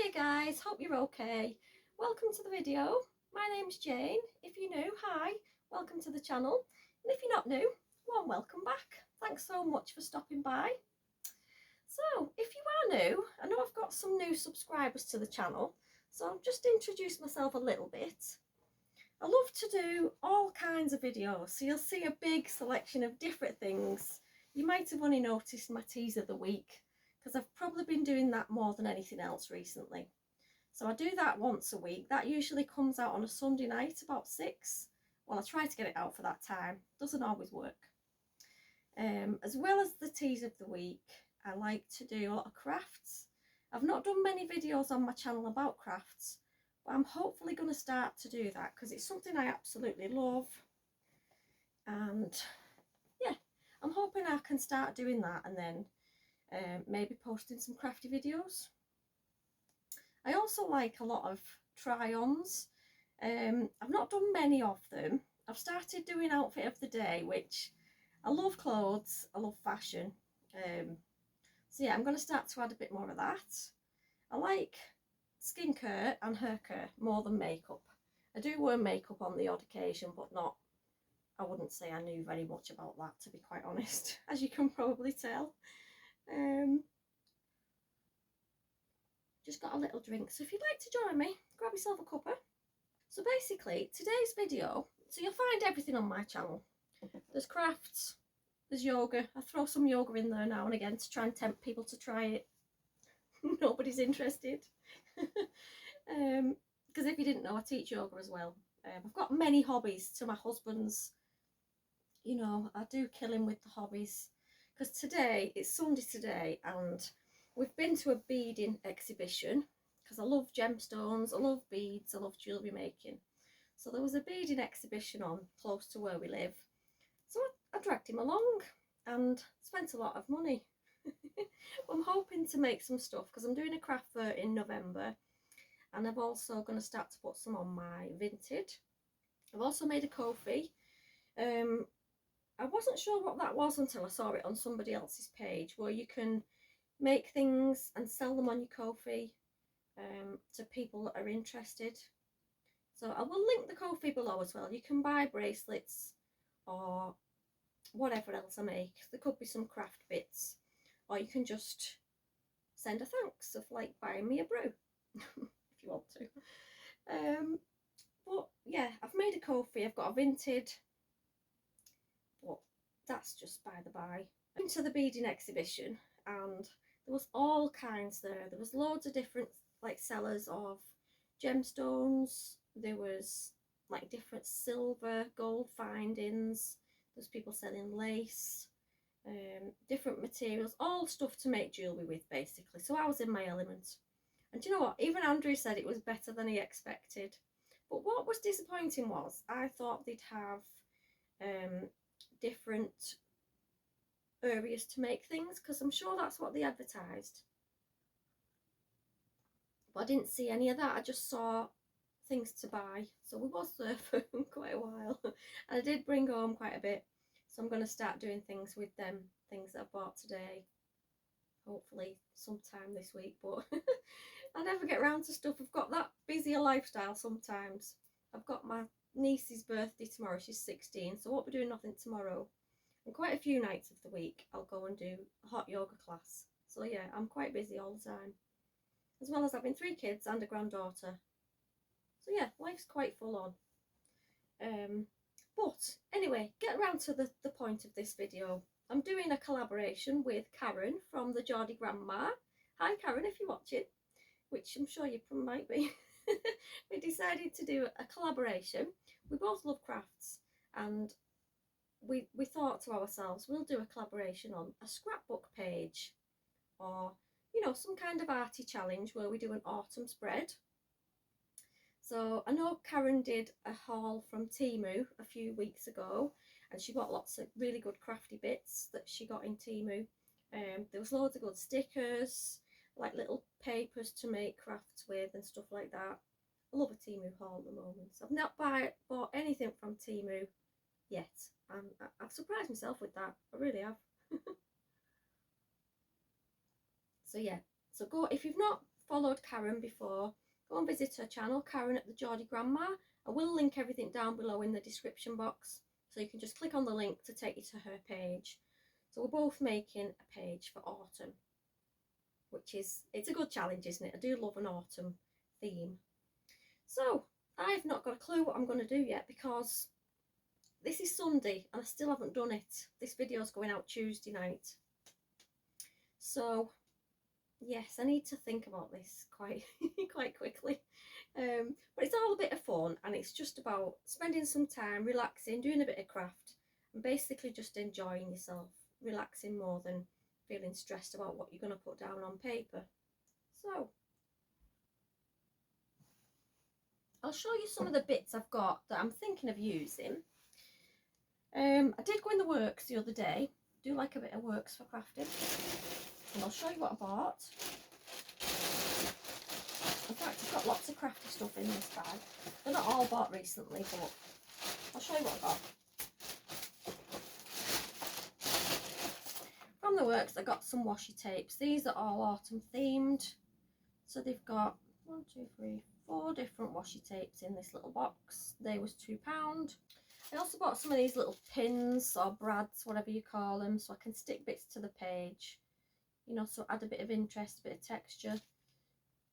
Hiya guys, hope you're okay. Welcome to the video. My name's Jane. If you're new, hi, welcome to the channel. And if you're not new, well, welcome back. Thanks so much for stopping by. So, if you are new, I know I've got some new subscribers to the channel, so I'll just introduce myself a little bit. I love to do all kinds of videos, so you'll see a big selection of different things. You might have only noticed my teas of the week, because I've probably been doing that more than anything else recently. So I do that once a week. That usually comes out on a Sunday night about 6. Well, I try to get it out for that time. Doesn't always work. As well as the teas of the week, I like to do a lot of crafts. I've not done many videos on my channel about crafts, but I'm hopefully going to start to do that because it's something I absolutely love. And yeah, I'm hoping I can start doing that and then maybe posting some crafty videos. I also like a lot of try-ons. I've not done many of them. I've started doing outfit of the day, which I love clothes, I love fashion. So yeah, I'm going to start to add a bit more of that. I like skincare and hair care more than makeup. I do wear makeup on the odd occasion, but not, I wouldn't say I knew very much about that, to be quite honest, as you can probably tell. Just got a little drink, so if you'd like to join me, grab yourself a cuppa. So basically, today's video, so you'll find everything on my channel. There's crafts, there's yoga. I throw some yoga in there now and again to try and tempt people to try it. Nobody's interested. Because if you didn't know, I teach yoga as well. I've got many hobbies to my husband's. You know, I do kill him with the hobbies. Because today, it's Sunday today, and we've been to a beading exhibition because I love gemstones, I love beads, I love jewellery making. So there was a beading exhibition on close to where we live. So I dragged him along and spent a lot of money. I'm hoping to make some stuff because I'm doing a craft fair in November, and I'm also going to start to put some on my Vinted. I've also made a kofi. I wasn't sure what that was until I saw it on somebody else's page, where you can make things and sell them on your kofi to people that are interested. So I will link the kofi below as well. You can buy bracelets or whatever else I make. There could be some craft bits, or you can just send a thanks of like buying me a brew if you want to. But yeah, I've made a kofi, I've got a Vinted, but that's just by the by. I went to the beading exhibition and there was all kinds there. There was loads of different like sellers of gemstones. There was like different silver, gold findings. There's people selling lace, different materials, all stuff to make jewellery with basically. So I was in my element. And you know what? Even Andrew said it was better than he expected. But what was disappointing was I thought they'd have different areas to make things, because I'm sure that's what they advertised. But I didn't see any of that. I just saw things to buy. So we was there for quite a while. And I did bring home quite a bit. So I'm going to start doing things with them, things that I bought today. Hopefully sometime this week, but I never get around to stuff. I've got that busy a lifestyle sometimes. I've got my niece's birthday tomorrow. She's 16, so I won't be doing nothing tomorrow. And quite a few nights of the week I'll go and do a hot yoga class. So yeah, I'm quite busy all the time. As well as having 3 kids and a granddaughter. So yeah, life's quite full on. But anyway, get around to the point of this video. I'm doing a collaboration with Karen from the Geordie Grandma. Hi Karen, if you're watching, which I'm sure you might be. We decided to do a collaboration. We both love crafts, and we thought to ourselves, we'll do a collaboration on a scrapbook page, or you know, some kind of arty challenge where we do an autumn spread. So I know Karen did a haul from Temu a few weeks ago, and she got lots of really good crafty bits that she got in Temu. There was loads of good stickers, like little papers to make crafts with and stuff like that. I love a Temu haul at the moment. So I've not bought anything from Temu yet, and I've surprised myself with that. I really have. So yeah, so go, if you've not followed Karen before, go and visit her channel, Karen at the Geordie Grandma. I will link everything down below in the description box, so you can just click on the link to take you to her page. So we're both making a page for autumn, which is, it's a good challenge, isn't it? I do love an autumn theme. So I've not got a clue what I'm going to do yet, because this is Sunday and I still haven't done it. This video's going out Tuesday night. So yes, I need to think about this quite quickly. But it's all a bit of fun, and it's just about spending some time relaxing, doing a bit of craft, and basically just enjoying yourself, relaxing more than feeling stressed about what you're going to put down on paper. So I'll show you some of the bits I've got that I'm thinking of using. I did go in the works the other day, do like a bit of works for crafting, and I'll show you what I bought. In fact, I've got lots of crafty stuff in this bag. They're not all bought recently, but I'll show you what I got. From the works, I got some washi tapes. These are all autumn themed. So they've got 1, 2, 3, 4 different washi tapes in this little box. They was £2. I also bought some of these little pins or brads, whatever you call them, so I can stick bits to the page, you know, so add a bit of interest, a bit of texture.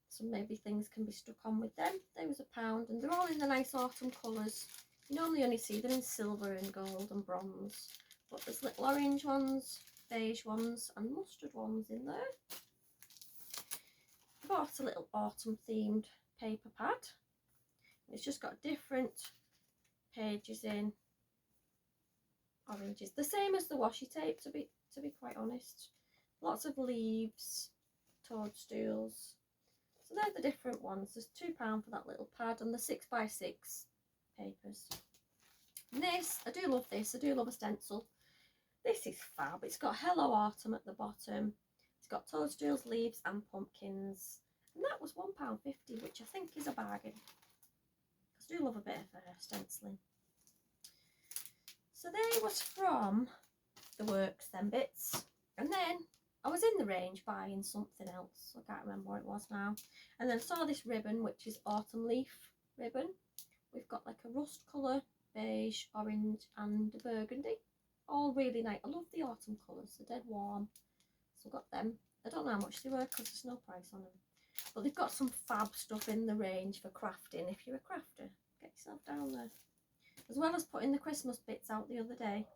So maybe things can be stuck on with them. They was £1, and they're all in the nice autumn colours. You normally only see them in silver and gold and bronze, but there's little orange ones, beige ones and mustard ones in there. I bought a little autumn themed paper pad. It's just got different pages in, oranges, the same as the washi tape, to be quite honest. Lots of leaves, toadstools. So they're the different ones. There's £2 for that little pad, and the 6x6 papers. And this, I do love this. I do love a stencil. This is fab. It's got Hello Autumn at the bottom. It's got toadstools, leaves and pumpkins. And that was £1.50, which I think is a bargain, because I do love a bit of stenciling. So they was from the works, them bits. And then I was in the range buying something else. I can't remember what it was now. And then I saw this ribbon, which is autumn leaf ribbon. We've got like a rust colour, beige, orange and burgundy. All really nice. I love the autumn colours. They're dead warm. So I got them. I don't know how much they were because there's no price on them. But they've got some fab stuff in the range for crafting. If you're a crafter, get yourself down there. As well as putting the Christmas bits out the other day.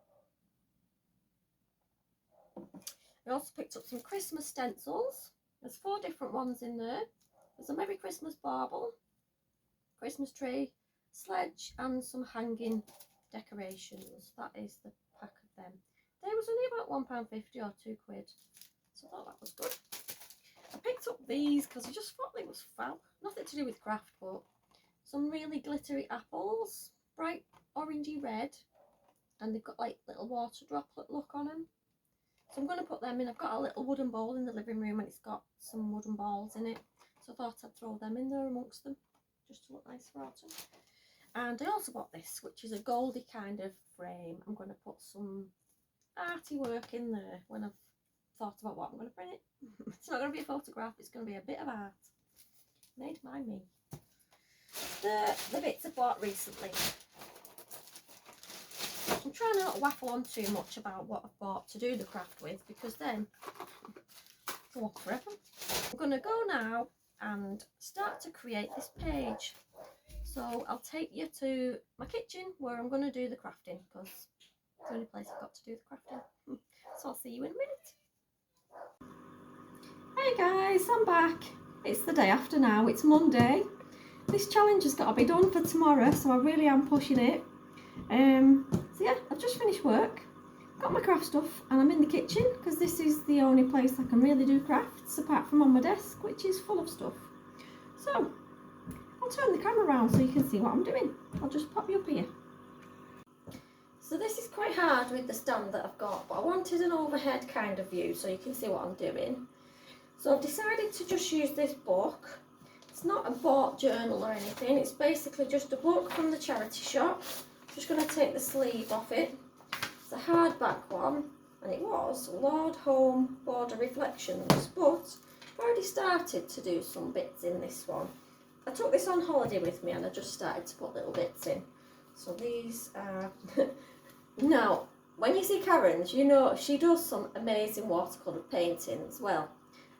I also picked up some Christmas stencils. There's 4 different ones in there. There's a Merry Christmas bauble, Christmas tree, sledge and some hanging decorations. That is the pack of them. They was only about £1.50 or £2. So I thought that was good. I picked up these because I just thought they was fab. Nothing to do with craft, but some really glittery apples, bright orangey red, and they've got like little water droplet look on them. So I'm going to put them in. I've got a little wooden bowl in the living room and it's got some wooden balls in it. So I thought I'd throw them in there amongst them, just to look nice for autumn. And I also bought this, which is a goldy kind of frame. I'm going to put some arty work in there when I've thought about what I'm going to print it. It's not going to be a photograph, it's going to be a bit of art. Made by me. The bits I bought recently. I'm trying not to waffle on too much about what I've bought to do the craft with, because then it'll go on forever. I'm going to go now and start to create this page. So I'll take you to my kitchen where I'm going to do the crafting, because it's the only place I've got to do the crafting. So I'll see you in a minute. Hey guys, I'm back. It's the day after now, it's Monday. This challenge has got to be done for tomorrow, so I really am pushing it. So yeah, I've just finished work, got my craft stuff, and I'm in the kitchen because this is the only place I can really do crafts apart from on my desk, which is full of stuff. So I'll turn the camera around so you can see what I'm doing. I'll just pop you up here. So this is quite hard with the stand that I've got, but I wanted an overhead kind of view so you can see what I'm doing. So I've decided to just use this book. It's not a bought journal or anything, it's basically just a book from the charity shop. Just going to take the sleeve off it. It's a hardback one, and it was Lord Home Border Reflections, but I've already started to do some bits in this one. I took this on holiday with me and I just started to put little bits in. So these are... Now, when you see Karen's, you know she does some amazing watercolour painting as well.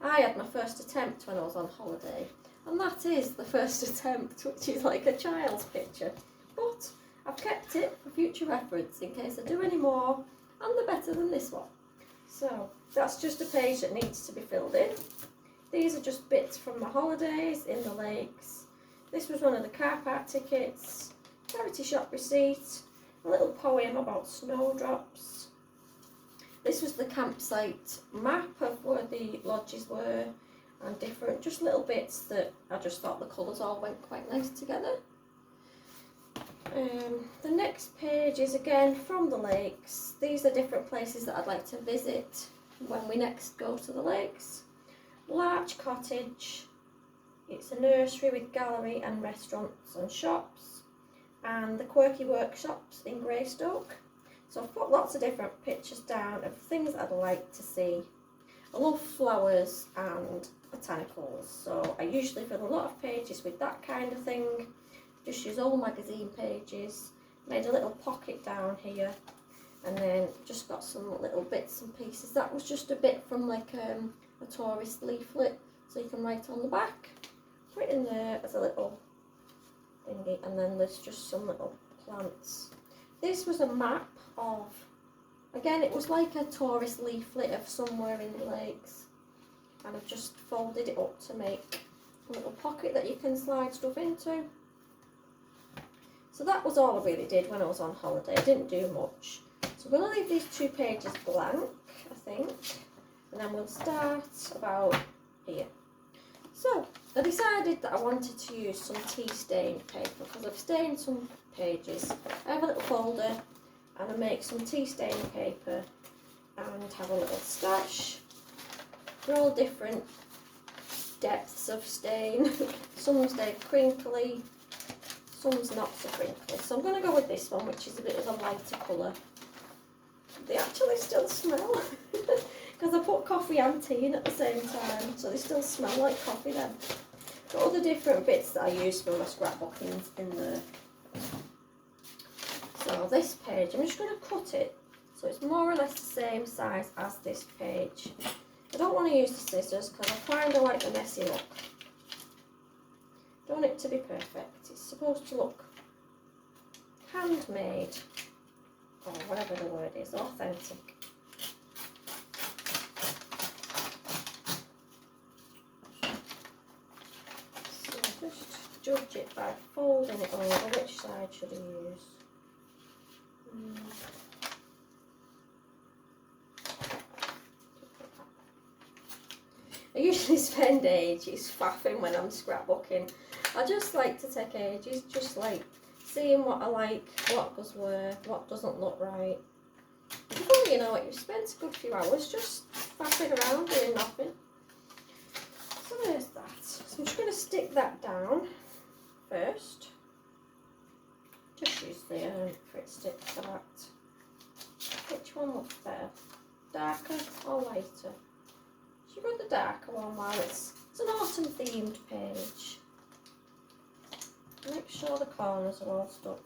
I had my first attempt when I was on holiday, and that is the first attempt, which is like a child's picture. But I've kept it for future reference in case I do any more, and they're better than this one. So that's just a page that needs to be filled in. These are just bits from my holidays in the lakes. This was one of the car park tickets, charity shop receipt, a little poem about snowdrops. This was the campsite map of where the lodges were, and different, just little bits that I just thought the colours all went quite nice together. The next page is again from the lakes. These are different places that I'd like to visit when we next go to the lakes. Larch Cottage. It's a nursery with gallery and restaurants and shops, and the Quirky Workshops in Greystoke. So I've put lots of different pictures down of things I'd like to see. I love flowers and botanicals, so I usually fill a lot of pages with that kind of thing. Just use old magazine pages. Made a little pocket down here, and then just got some little bits and pieces. That was just a bit from like a tourist leaflet, so you can write on the back. Put it in there as a little thingy, and then there's just some little plants. This was a map of, again, it was like a tourist leaflet of somewhere in the lakes, and I've just folded it up to make a little pocket that you can slide stuff into. So that was all I really did when I was on holiday. I didn't do much. So I'm going to leave these 2 pages blank, I think, and then we'll start about here. So I decided that I wanted to use some tea stained paper because I've stained some pages. I have a little folder and I make some tea stained paper and have a little stash. They're all different depths of stain. Some stay crinkly, some's not so crinkly. So I'm going to go with this one, which is a bit of a lighter colour. They actually still smell because I put coffee and tea in at the same time, so they still smell like coffee then. Got all the different bits that I use for my scrapbooking in there. So this page, I'm just going to cut it so it's more or less the same size as this page. I don't want to use the scissors because I kind of like the messy look. Don't want it to be perfect. It's supposed to look handmade, or whatever the word is, authentic. So just judge it by folding it over. Which side should I use? I usually spend ages faffing when I'm scrapbooking. I just like to take ages, just like seeing what I like, what goes where, what doesn't look right. Before you know it, you've spent a good few hours just faffing around doing nothing. So there's that. So I'm just going to stick that down first. Just use the for it stick to that. Which one looks better? Darker or lighter? Should we go the darker one while it's an autumn themed page. Make sure the corners are all stuck.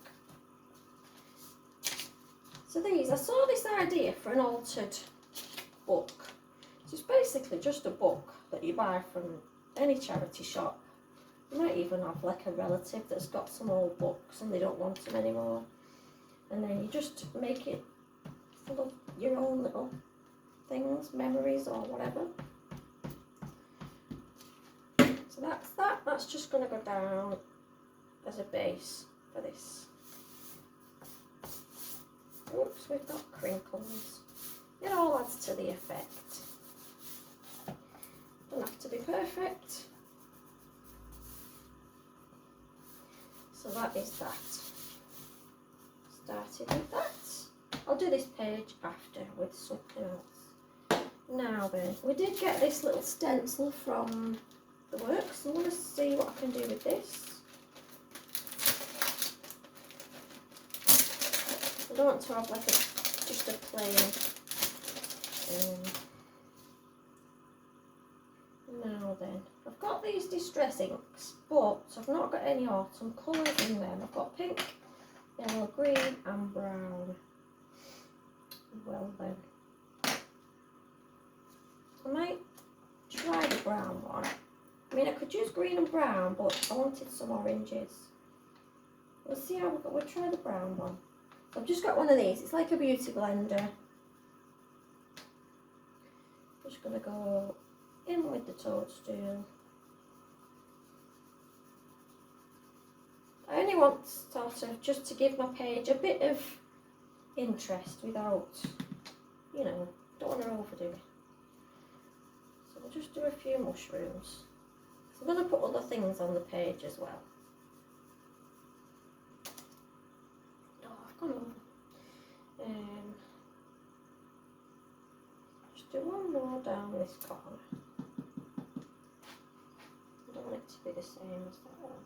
So these, I saw this idea for an altered book. So it's basically just a book that you buy from any charity shop. You might even have like a relative that's got some old books and they don't want them anymore. And then you just make it full of your own little things, memories or whatever. So that's that. That's just going to go down as a base for this. Oops, we've got crinkles. It all adds to the effect. Don't have to be perfect. So that is that. Started with that. I'll do this page after with something else. Now then, we did get this little stencil from the works. I'm going to see what I can do with this. I don't want to have like just a plain. Now then, I've got these distress inks, but I've not got any autumn colours in them. I've got pink, yellow, green and brown. Well then, I might try the brown one. I mean, I could use green and brown, but I wanted some oranges. We'll see how we'll try the brown one. So I've just got one of these. It's like a beauty blender. Just going to go in with the toadstool. I only want sort of just to give my page a bit of interest without, you know, don't want to overdo it. So we'll just do a few mushrooms. So I'm going to put other things on the page as well. Oh, I've gone over. Just do one more down this corner. I don't want it to be the same as that one.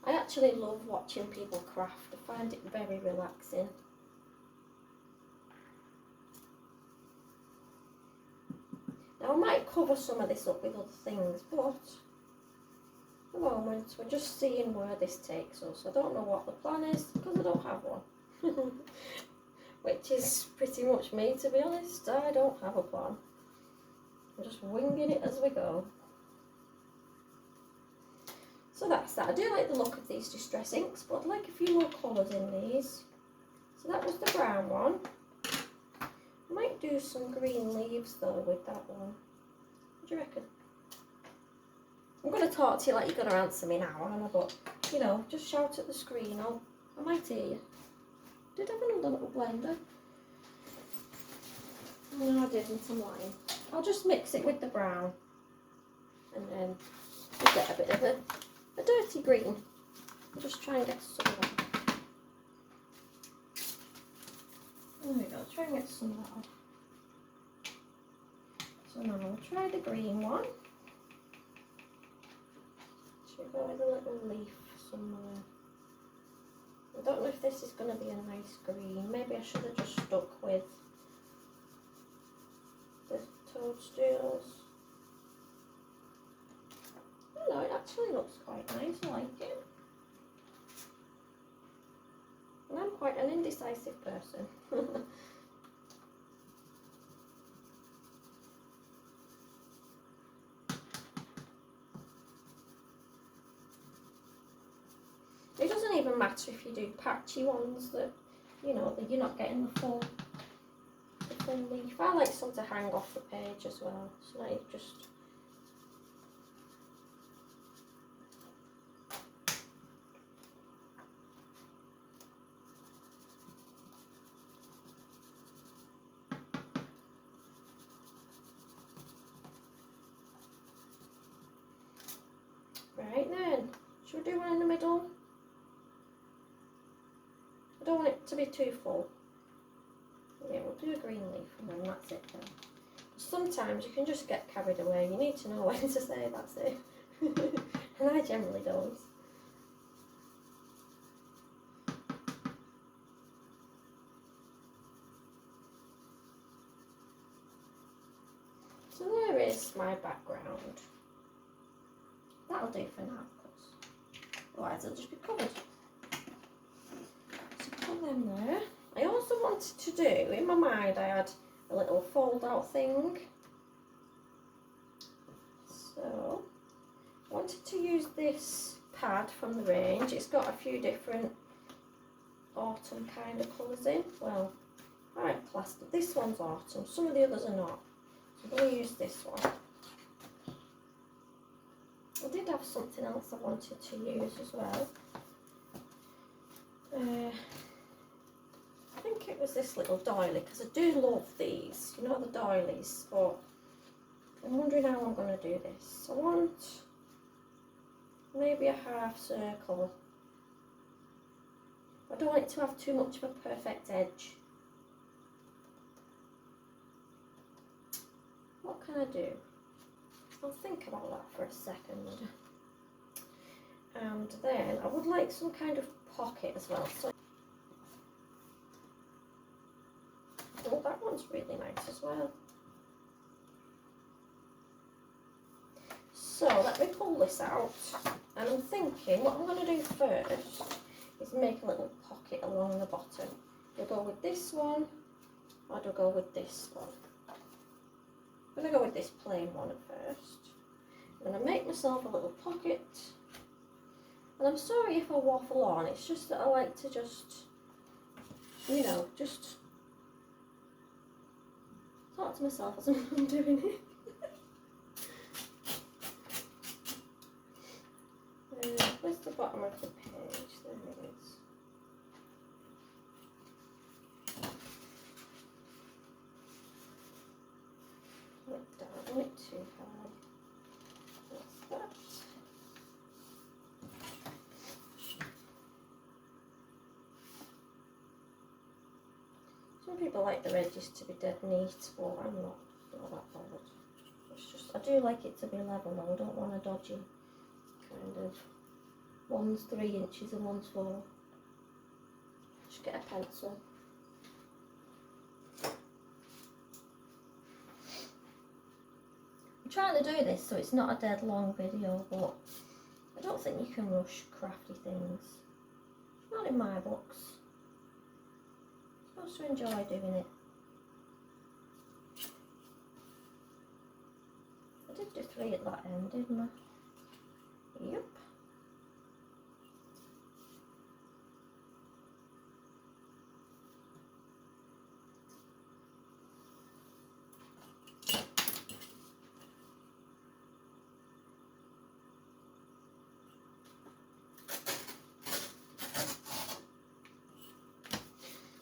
I actually love watching people craft. I find it very relaxing. Now I might cover some of this up with other things, but at the moment we're just seeing where this takes us. I don't know what the plan is because I don't have one. Which is pretty much me, to be honest. I don't have a plan. I'm just winging it as we go. So that's that. I do like the look of these distress inks, but I'd like a few more colours in these. So that was the brown one. I might do some green leaves though with that one. What do you reckon? I'm going to talk to you like you're going to answer me now, aren't I? But, you know, just shout at the screen. I might hear you. Did I have another little blender? No, I didn't. I'm lying. I'll just mix it with the brown. And then we'll get a bit of a dirty green. I'll just try and get some of that. There we go, try and get some of that off. So now we'll try the green one. Should go with a little leaf somewhere. I don't know if this is going to be a nice green. Maybe I should have just stuck with the toadstools. Oh no, it actually looks quite nice. I like it. And I'm quite an indecisive person. It doesn't even matter if you do patchy ones that, you know, that you're not getting the full leaf. I like some to hang off the page as well, so now you just right then. Should we do one in the middle? I don't want it to be too full. Yeah, we'll do a green leaf and then that's it then. Sometimes you can just get carried away. You need to know when to say that's it. And I generally don't. So there is my background. That'll do for now, because otherwise it'll just be covered. So put them there. I also wanted to do, in my mind I had a little fold out thing. So I wanted to use this pad from the range. It's got a few different autumn kind of colours in. Well, I might class it. This one's autumn, some of the others are not. So I'm going to use this one. I did have something else I wanted to use as well. I think it was this little doily, because I do love these, you know, the doilies, but I'm wondering how I'm going to do this. I want maybe a half circle. I don't want it to have too much of a perfect edge. What can I do? I'll think about that for a second. And then I would like some kind of pocket as well. So, oh, that one's really nice as well. So let me pull this out, and I'm thinking what I'm going to do first is make a little pocket along the bottom. Do I go with this one, or do I go with this one? I'm going to go with this plain one at first. I'm going to make myself a little pocket, and I'm sorry if I waffle on, it's just that I like to just, you know, just talk to myself as I'm doing it. Where's the bottom of the page? There it is. Pull it down, not too high. That's that. Some people like the edges to be dead neat, but I'm not that bothered. It's just, I do like it to be level though. I don't want a dodgy kind of, one's 3 inches and one's 4. Just get a pencil. I'm trying to do this so it's not a dead long video, but I don't think you can rush crafty things. Not in my books. You're supposed to enjoy doing it. I did do 3 at that end, didn't I? Yep.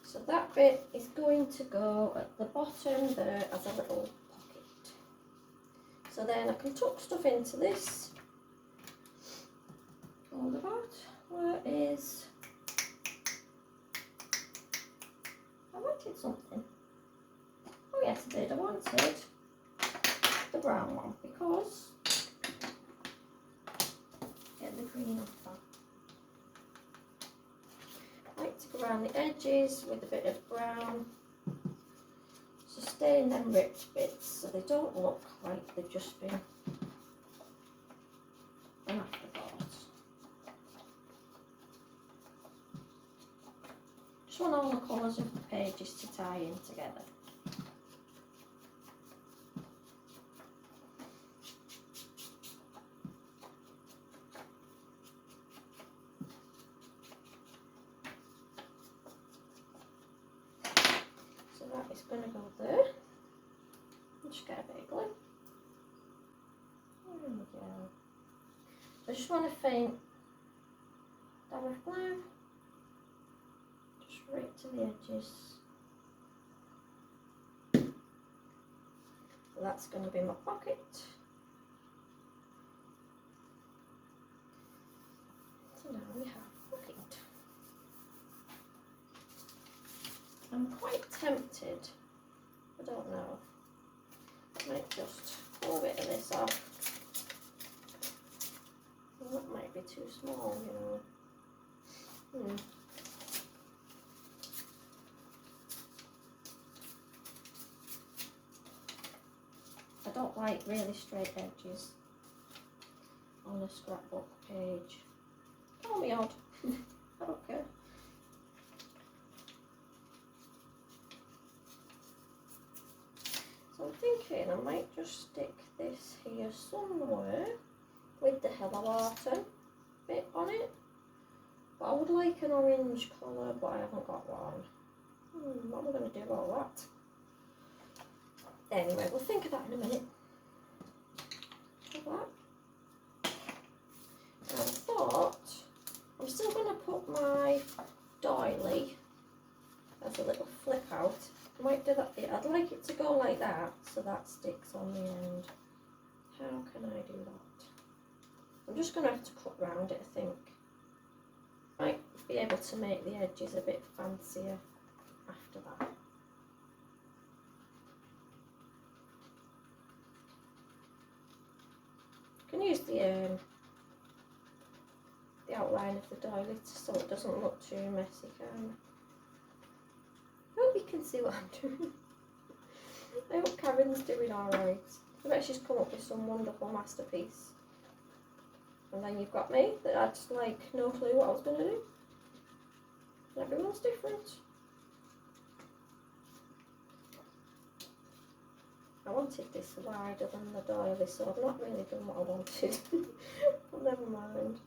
So that bit is going to go at the bottom there as a little pocket. So then I can tuck stuff into this. All about. Where is... I wanted something. Oh yes I did. I wanted the brown one because... Get the green off that. I like to go around the edges with a bit of brown, sustain them ripped bits so they don't look like they've just been an afterthought. Just want all the colours of the pages to tie in together. That is going to go there. Just get a bit of glue. There we go. So I just want a faint dab of glue, just right to the edges. So that's going to be my pocket. So now we have pocket. I'm quite tempted, I don't know, I might just pull a bit of this off. Well, that might be too small, you know. I don't like really straight edges on a scrapbook page. Call me odd, I don't care. So I'm thinking I might just stick this here somewhere with the Hello Autumn bit on it. But I would like an orange colour, but I haven't got one. What am I going to do about that? Anyway, we'll think of that in a minute. Like that. And I thought I'm still going to put my doily as a little flip out. I might do that bit. I'd like it to go like that, so that sticks on the end. How can I do that? I'm just going to have to cut round it, I think. Might be able to make the edges a bit fancier after that. You can use the the outline of the doily so it doesn't look too messy, kind of. I hope you can see what I'm doing. I hope Karen's doing alright. I bet she's come up with some wonderful masterpiece. And then you've got me, that had like no clue what I was going to do. Everyone's different. I wanted this wider than the doily, so I've not really done what I wanted. But never mind.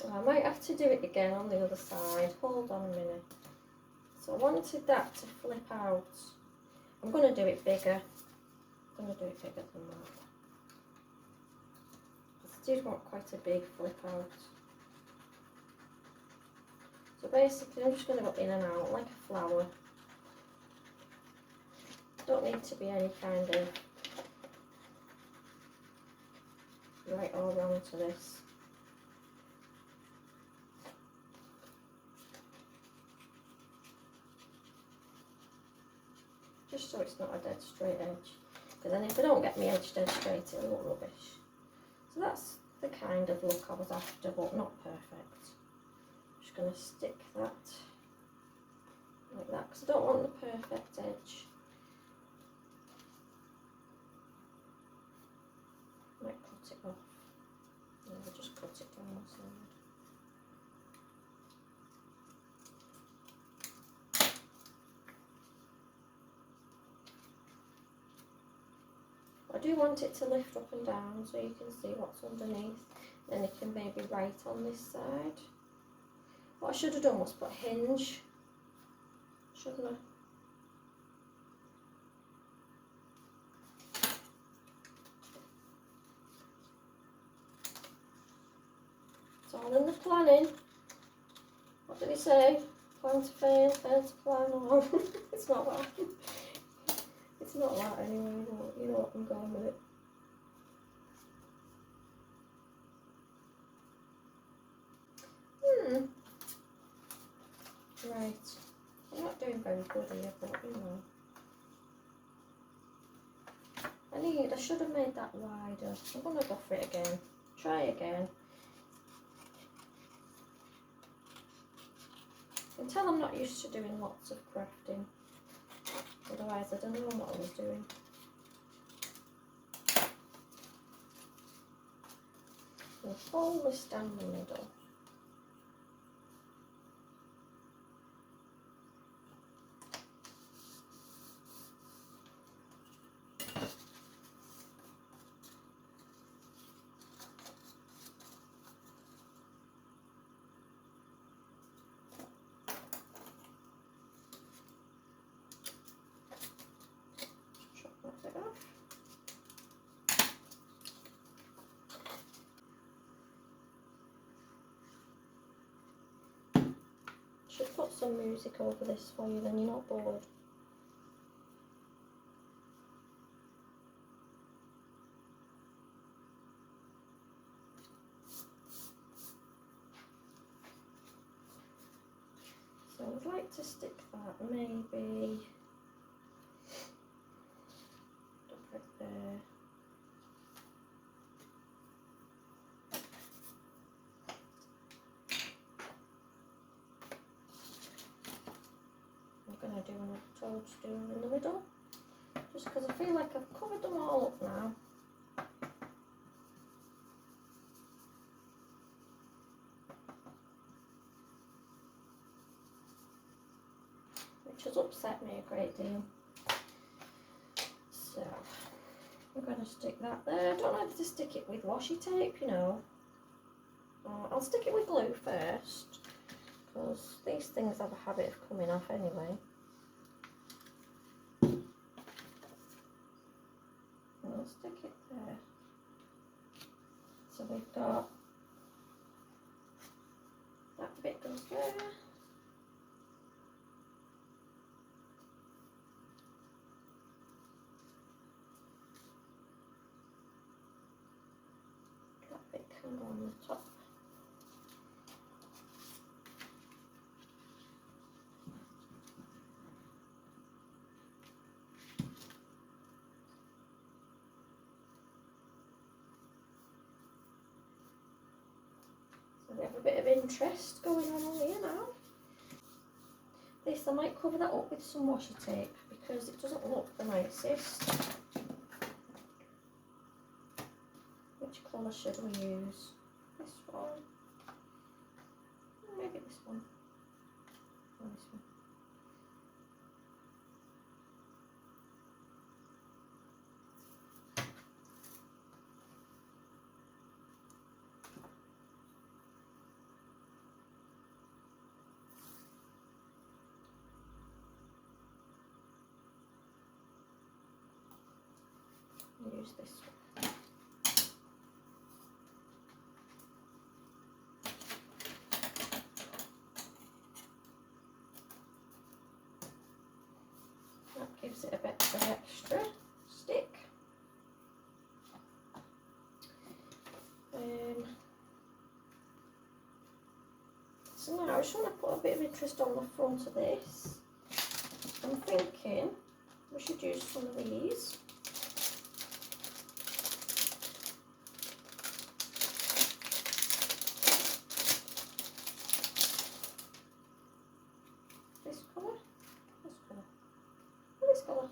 Well, I might have to do it again on the other side. Hold on a minute. So I wanted that to flip out. I'm going to do it bigger. I'm going to do it bigger than that. I did want quite a big flip out. So basically I'm just going to go in and out like a flower. Don't need to be any kind of right or wrong to this. Just so it's not a dead straight edge. Because then if I don't get my edge dead straight, it'll look rubbish. So that's the kind of look I was after, but not perfect. I'm just going to stick that like that, because I don't want the perfect edge. Might cut it off. No, I'll just cut it down the side. I do want it to lift up and down so you can see what's underneath. Then it can maybe write on this side. What I should have done was put hinge, shouldn't I? It's all in the planning. What did he say? Plan to fail, fail to plan, or it's not that. It's not that anyway, but you know what I'm going with it. Right. I'm not doing very good here, but you know. I should have made that wider. I'm going to go for it again. Try again. You can tell I'm not used to doing lots of crafting. Otherwise I don't know what I was doing. We'll fold this down the middle. Should put some music over this for you, then you're not bored. So I would like to stick that maybe right there. I'm going to do a toadstool in the middle, just because I feel like I've covered them all up now. Which has upset me a great deal. So I'm going to stick that there. I don't know if to stick it with washi tape, you know. I'll stick it with glue first, because these things have a habit of coming off anyway. And I'll stick it there. So we've got that bit goes there. That bit can go on the top. interest going on here now. This, I might cover that up with some washi tape because it doesn't look the nicest. Which colour should we use? This one? Maybe this one. Or this one. Use this one. That gives it a bit of extra stick. So now I just want to put a bit of interest on the front of this. I'm thinking we should use some of these. This colour, this colour, and this colour.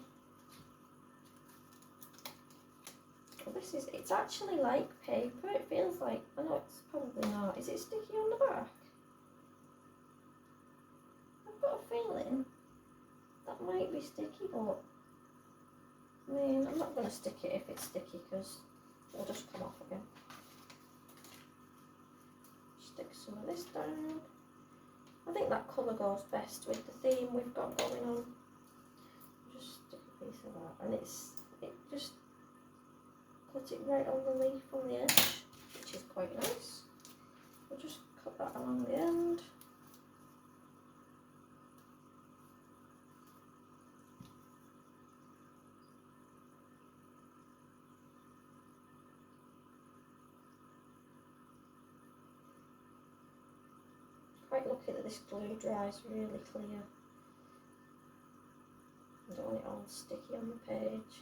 Well, this is, it's actually like paper. It feels like, I know it's probably not. Is it sticky on the back? I've got a feeling that might be sticky, but I mean, I'm not going to stick it if it's sticky because it'll just come off again. Stick some of this down. I think that colour goes best with the theme we've got going on. Just stick a piece of that, and it just cut it right on the leaf on the edge, which is quite nice. We'll just cut that along the end. Quite lucky that this glue dries really clear. I don't want it all sticky on the page.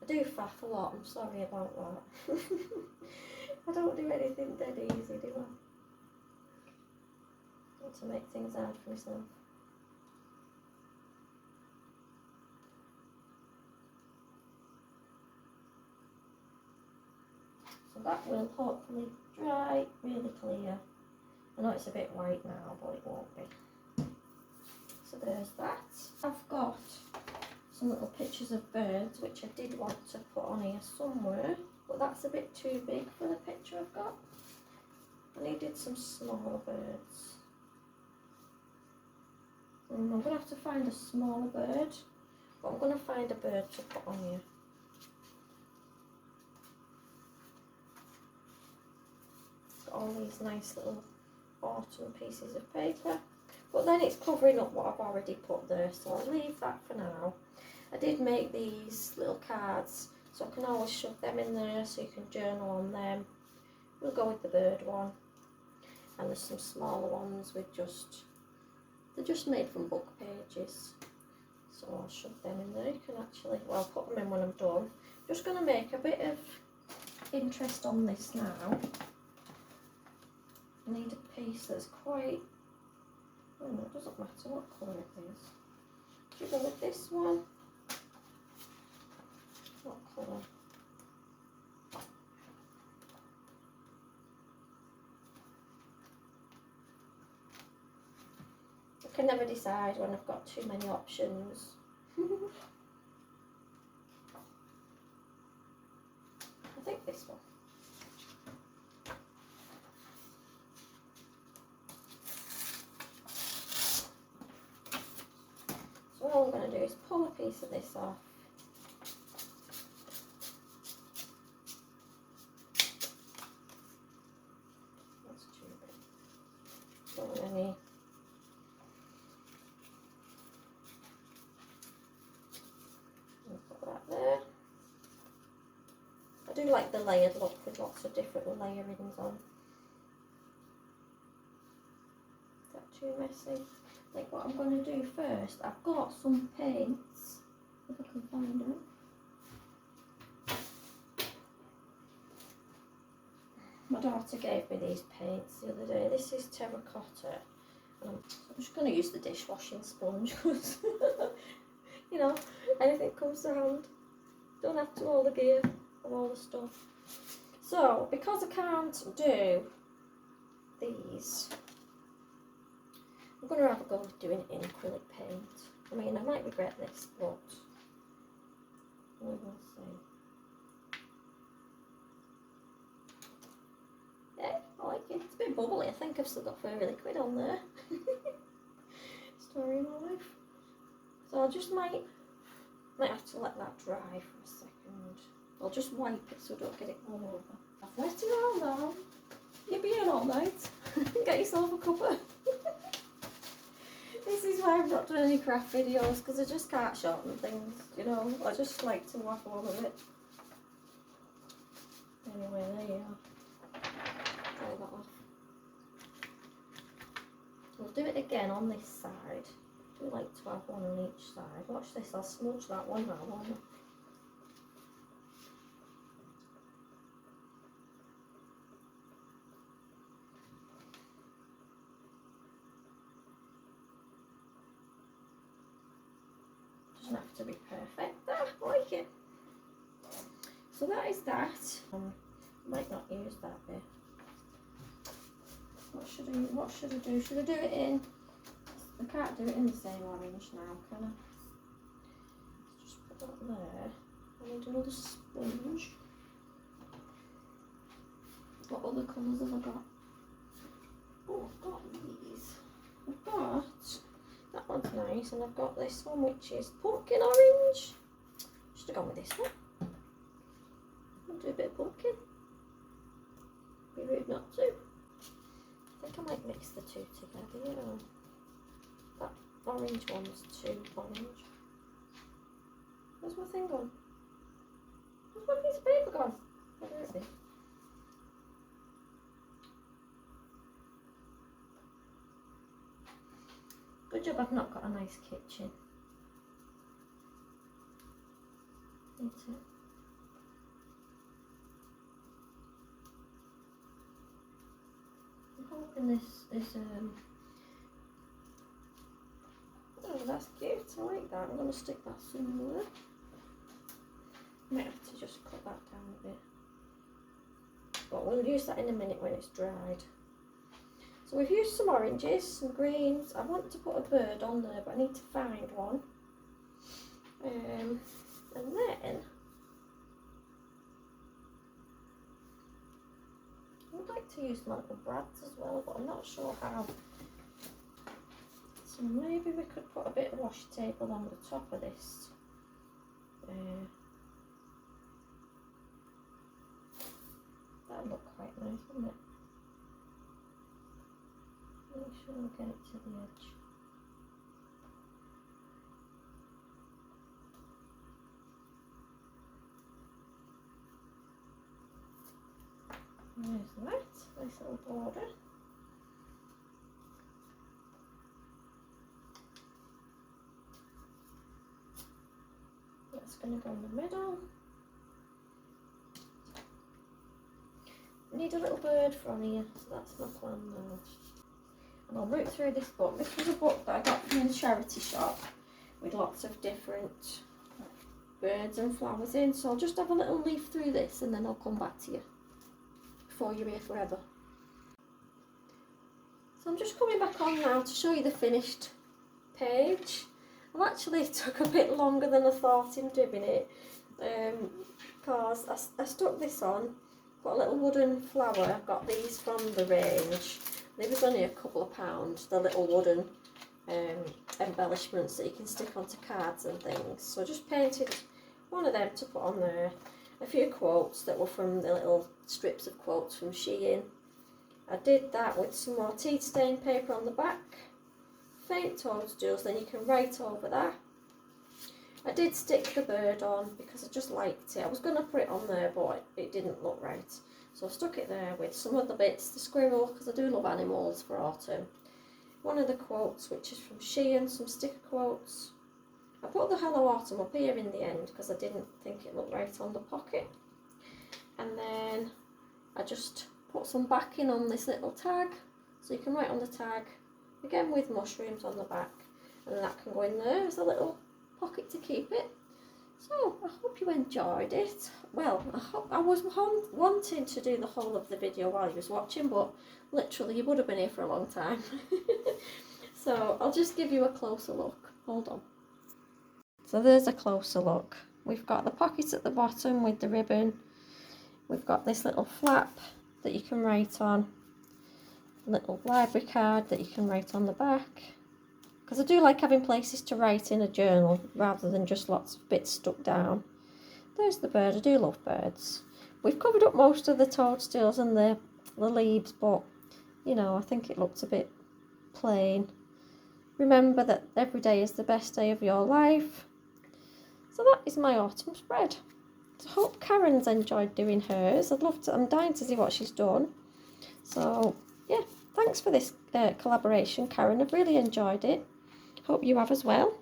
I do faff a lot, I'm sorry about that. I don't do anything dead easy, do I? I want to make things hard for myself. So that will hopefully dry really clear. I know it's a bit white now, but it won't be. So there's that. I've got some little pictures of birds, which I did want to put on here somewhere, but that's a bit too big for the picture I've got. I needed some smaller birds. I'm going to have to find a smaller bird, but I'm going to find a bird to put on here. All these nice little autumn pieces of paper, but then it's covering up what I've already put there, so I'll leave that for now. I did make these little cards, so I can always shove them in there so you can journal on them. We'll go with the bird one, and there's some smaller ones with they're just made from book pages, so I'll shove them in there. You can actually, well, I'll put them in when I'm done. Just going to make a bit of interest on this now. I need a piece that's quite, oh no, it doesn't matter what colour it is. Should we go with this one? What colour? I can never decide when I've got too many options. I think this one. So all I'm going to do is pull a piece of this off. That's too big. Don't want any. Put that there. I do like the layered look with lots of different layerings on. Is that too messy? I think what I'm going to do first, I've got some paints, if I can find them. My daughter gave me these paints the other day. This is terracotta. And I'm just going to use the dishwashing sponge because, you know, anything comes to hand. Don't have to all the gear and all the stuff. So, because I can't do these, I'm going to have a go at doing it in acrylic paint. I mean, I might regret this, but we will see. Yeah, I like it. It's a bit bubbly. I think I've still got fairy liquid on there. Story of my life. So I just might have to let that dry for a second. I'll just wipe it so I don't get it all over. I've let it all down. You'll be in all night. Get yourself a cuppa. This is why I've not done any craft videos, because I just can't shorten things, you know. I just like to waffle on a bit. Anyway, there you are. Dry that off. We'll do it again on this side. I do like to have one on each side. Watch this, I'll smudge that one now, won't I? Doesn't have to be perfect. I like it. So that is that. Might not use that bit. What should I do? Should I do it in? I can't do it in the same orange now, can I? Let's just put that there. I need another sponge. What other colours have I got? Oh, I've got these. I've got that one's nice, and I've got this one which is pumpkin orange. Should have gone with this one. I'll do a bit of pumpkin. Be rude not to. I think I might mix the two together, you know. That orange one's too orange. Where's my thing gone? Where's my piece of paper gone? Oh, there it is. Good job I've not got a nice kitchen. Hate it. I'm hoping this oh, that's cute. I like that. I'm going to stick that somewhere. Might have to just cut that down a bit. But we'll use that in a minute when it's dried. So we've used some oranges, some greens. I want to put a bird on there, but I need to find one. And then I would like to use my little brads as well, but I'm not sure how. So maybe we could put a bit of washi tape along the top of this. That'd look quite nice, wouldn't it? Make sure we get it to the edge. There's that, nice little border. That's going to go in the middle. I need a little bird from here, so that's my plan now. And I'll root through this book. This was a book that I got from the charity shop with lots of different birds and flowers in. So I'll just have a little leaf through this and then I'll come back to you before you're here forever. So I'm just coming back on now to show you the finished page. I've actually took a bit longer than I thought in doing it because I stuck this on. Got a little wooden flower. I've got these from the range. They was only a couple of pounds, the little wooden embellishments that you can stick onto cards and things. So I just painted one of them to put on there. A few quotes that were from the little strips of quotes from Shein. I did that with some more tea stain paper on the back. Faint toadstools, then you can write over that. I did stick the bird on because I just liked it. I was going to put it on there, but it didn't look right. So I stuck it there with some other bits, the squirrel, because I do love animals for autumn. One of the quotes, which is from Shein, some sticker quotes. I put the Hello Autumn up here in the end because I didn't think it looked right on the pocket. And then I just put some backing on this little tag, so you can write on the tag, again with mushrooms on the back, and that can go in there as a little pocket to keep it. So I hope you enjoyed it. Well, I was wanting to do the whole of the video while you was watching, but literally you would have been here for a long time. So I'll just give you a closer look. Hold on. So there's a closer look. We've got the pocket at the bottom with the ribbon. We've got this little flap that you can write on. A little library card that you can write on the back. Because I do like having places to write in a journal rather than just lots of bits stuck down. There's the bird. I do love birds. We've covered up most of the toadstools and the leaves, but you know, I think it looks a bit plain. Remember that every day is the best day of your life. So that is my autumn spread. So I hope Karen's enjoyed doing hers. I'm dying to see what she's done. So yeah, thanks for this collaboration, Karen. I've really enjoyed it. Hope you have as well.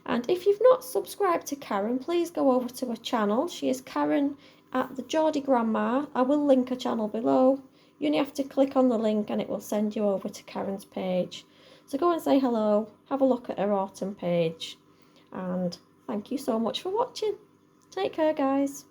And if you've not subscribed to Karen, please go over to her channel. She is Karen at the Geordie Grandma. I will link her channel below. You only have to click on the link and it will send you over to Karen's page. So go and say hello, have a look at her autumn page. And thank you so much for watching. Take care, guys.